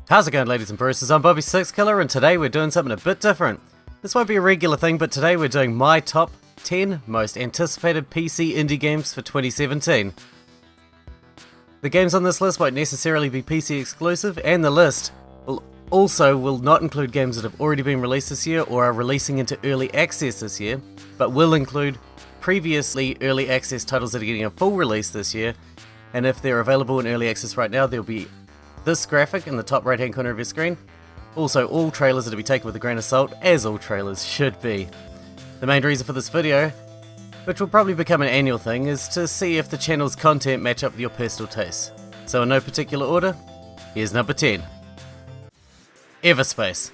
How's it going, ladies and bruisers? I'm Bobby Sixkiller, and today we're doing something a bit different. This won't be a regular thing, but today we're doing my top 10 most anticipated PC indie games for 2017. The games on this list won't necessarily be PC exclusive, and the list will not include games that have already been released this year or are releasing into early access this year, but will include previously early access titles that are getting a full release this year, and if they're available in early access right now, there'll be this graphic in the top right hand corner of your screen. Also, all trailers are to be taken with a grain of salt, as all trailers should be. The main reason for this video, which will probably become an annual thing, is to see if the channel's content match up with your personal tastes. So in no particular order, here's number 10. Everspace.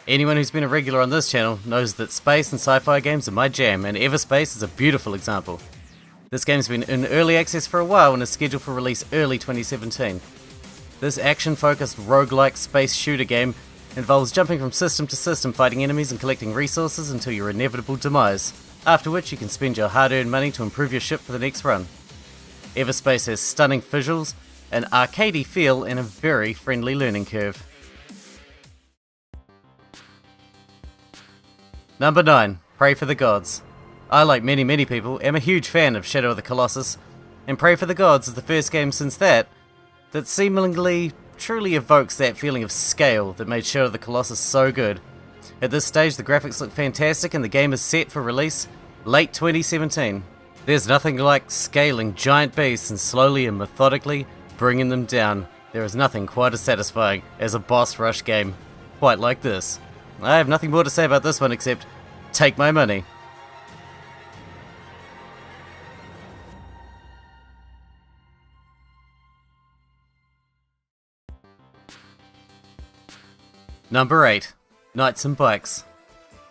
Anyone who's been a regular on this channel knows that space and sci-fi games are my jam, and Everspace is a beautiful example. This game's been in early access for a while and is scheduled for release early 2017. This action-focused roguelike space shooter game involves jumping from system to system, fighting enemies and collecting resources until your inevitable demise, after which you can spend your hard-earned money to improve your ship for the next run. Everspace has stunning visuals, an arcadey feel, and a very friendly learning curve. Number 9. Pray for the Gods. I, like many people, am a huge fan of Shadow of the Colossus, and Pray for the Gods is the first game since that seemingly truly evokes that feeling of scale that made Shadow of the Colossus so good. At this stage, the graphics look fantastic and the game is set for release late 2017. There's nothing like scaling giant beasts and slowly and methodically bringing them down. There is nothing quite as satisfying as a boss rush game, quite like this. I have nothing more to say about this one except, take my money. Number 8. Knights and Bikes.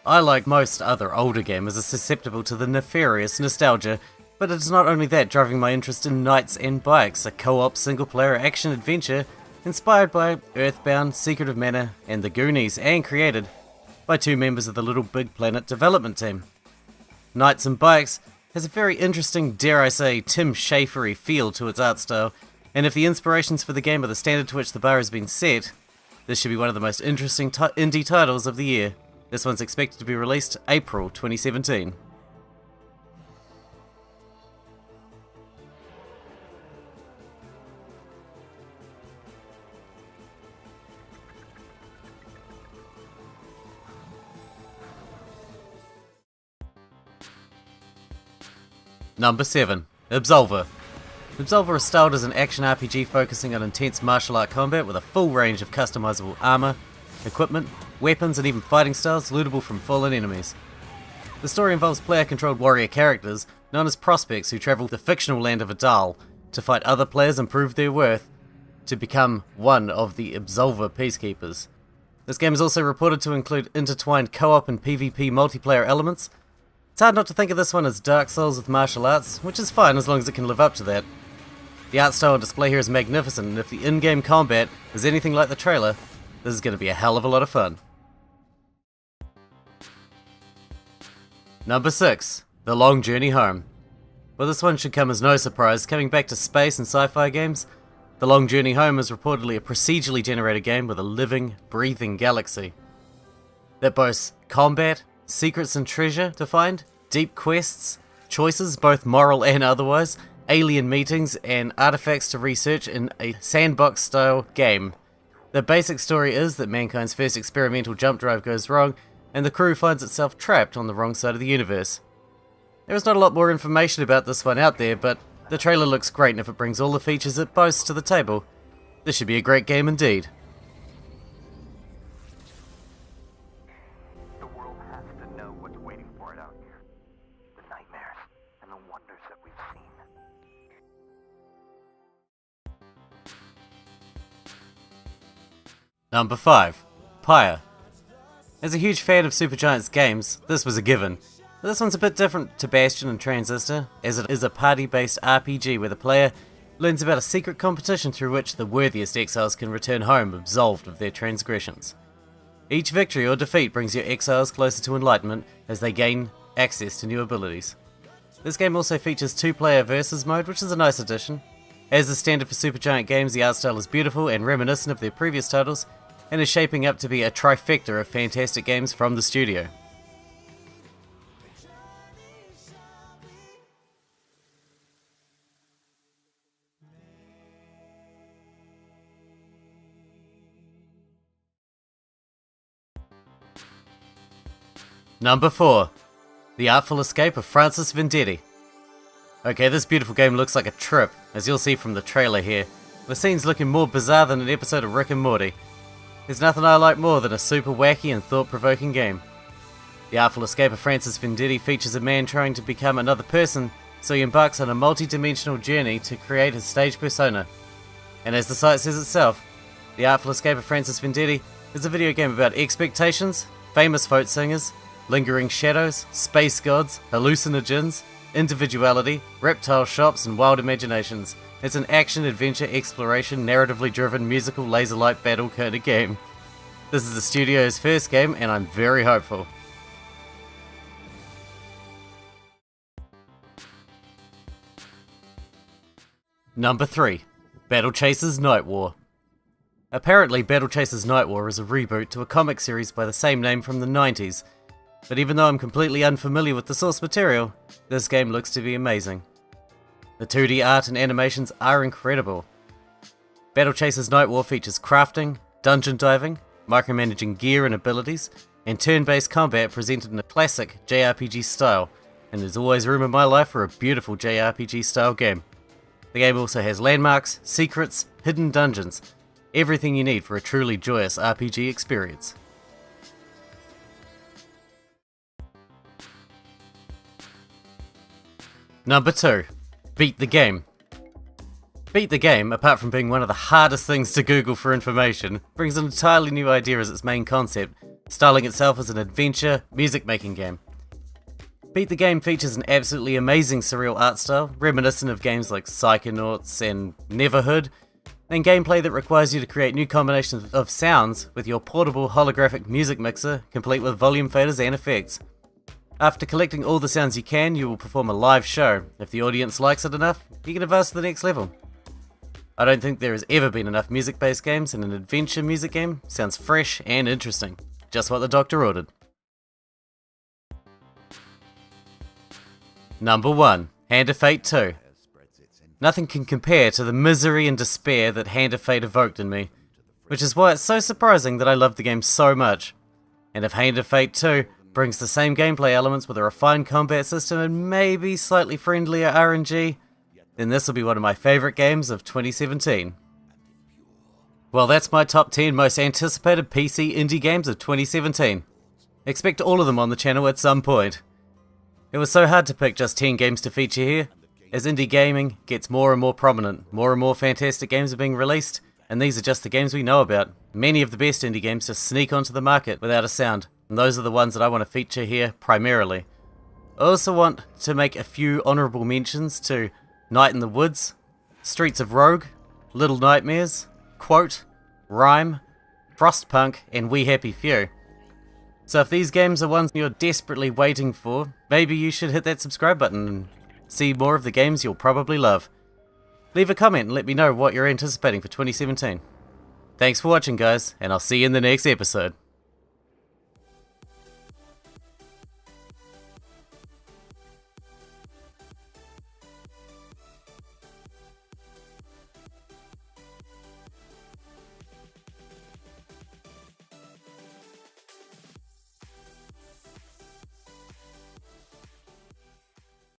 I, like most other older gamers, are susceptible to the nefarious nostalgia, but it's not only that driving my interest in Knights and Bikes, a co-op single-player action-adventure inspired by Earthbound, Secret of Mana, and The Goonies, and created by two members of the Little Big Planet development team. Knights and Bikes has a very interesting, dare I say, Tim Schafer-y feel to its art style, and if the inspirations for the game are the standard to which the bar has been set, this should be one of the most interesting indie titles of the year. This one's expected to be released April 2017. Number 7. Absolver. Absolver is styled as an action RPG focusing on intense martial art combat with a full range of customizable armor, equipment, weapons, and even fighting styles lootable from fallen enemies. The story involves player-controlled warrior characters known as prospects who travel the fictional land of Adal to fight other players and prove their worth to become one of the Absolver peacekeepers. This game is also reported to include intertwined co-op and PvP multiplayer elements. It's hard not to think of this one as Dark Souls with martial arts, which is fine as long as it can live up to that. The art style and display here is magnificent, and if the in-game combat is anything like the trailer, this is going to be a hell of a lot of fun. Number 6. The Long Journey Home. Well, this one should come as no surprise. Coming back to space and sci-fi games, The Long Journey Home is reportedly a procedurally generated game with a living, breathing galaxy that boasts combat, secrets and treasure to find, deep quests, choices both moral and otherwise, alien meetings, and artifacts to research in a sandbox-style game. The basic story is that mankind's first experimental jump drive goes wrong, and the crew finds itself trapped on the wrong side of the universe. There is not a lot more information about this one out there, but the trailer looks great, and if it brings all the features it boasts to the table, this should be a great game indeed. The world has to know what's waiting for it out here. The nightmares and the wonders that we've seen. Number 5. Pyre. As a huge fan of Supergiant's games, this was a given. But this one's a bit different to Bastion and Transistor, as it is a party-based RPG where the player learns about a secret competition through which the worthiest exiles can return home absolved of their transgressions. Each victory or defeat brings your exiles closer to enlightenment as they gain access to new abilities. This game also features 2-player versus mode, which is a nice addition. As is standard for Supergiant games, the art style is beautiful and reminiscent of their previous titles, and is shaping up to be a trifecta of fantastic games from the studio. Number 4. The Artful Escape of Francis Vendetti. Okay, this beautiful game looks like a trip, as you'll see from the trailer here, with scenes looking more bizarre than an episode of Rick and Morty. There's nothing I like more than a super wacky and thought-provoking game. The Artful Escape of Francis Vendetti features a man trying to become another person, so he embarks on a multi-dimensional journey to create his stage persona. And as the site says itself, The Artful Escape of Francis Vendetti is a video game about expectations, famous folk singers, lingering shadows, space gods, hallucinogens, individuality, reptile shops, and wild imaginations. It's an action-adventure exploration, narratively driven musical laser-light battle kind of game. This is the studio's first game, and I'm very hopeful. Number 3. Battle Chasers Nightwar. Apparently, Battle Chasers Nightwar is a reboot to a comic series by the same name from the 90s, but even though I'm completely unfamiliar with the source material, this game looks to be amazing. The 2D art and animations are incredible. Battle Chasers Nightwar features crafting, dungeon diving, micromanaging gear and abilities, and turn-based combat presented in a classic JRPG style, and there's always room in my life for a beautiful JRPG style game. The game also has landmarks, secrets, hidden dungeons, everything you need for a truly joyous RPG experience. Number 2. Beat the Game. Beat the Game, apart from being one of the hardest things to Google for information, brings an entirely new idea as its main concept, styling itself as an adventure, music-making game. Beat the Game features an absolutely amazing surreal art style, reminiscent of games like Psychonauts and Neverhood, and gameplay that requires you to create new combinations of sounds with your portable holographic music mixer, complete with volume faders and effects. After collecting all the sounds you can, you will perform a live show. If the audience likes it enough, you can advance to the next level. I don't think there has ever been enough music-based games, and an adventure music game sounds fresh and interesting. Just what the doctor ordered. Number 1. Hand of Fate 2. Nothing can compare to the misery and despair that Hand of Fate evoked in me, which is why it's so surprising that I love the game so much. And if Hand of Fate 2 brings the same gameplay elements with a refined combat system and maybe slightly friendlier RNG, then this will be one of my favourite games of 2017. Well, that's my top 10 most anticipated PC indie games of 2017. Expect all of them on the channel at some point. It was so hard to pick just 10 games to feature here. As indie gaming gets more and more prominent, more and more fantastic games are being released, and these are just the games we know about. Many of the best indie games just sneak onto the market without a sound, and those are the ones that I want to feature here primarily. I also want to make a few honourable mentions to Night in the Woods, Streets of Rogue, Little Nightmares, Quote, Rime, Frostpunk, and We Happy Few. So if these games are ones you're desperately waiting for, maybe you should hit that subscribe button and see more of the games you'll probably love. Leave a comment and let me know what you're anticipating for 2017. Thanks for watching, guys, and I'll see you in the next episode.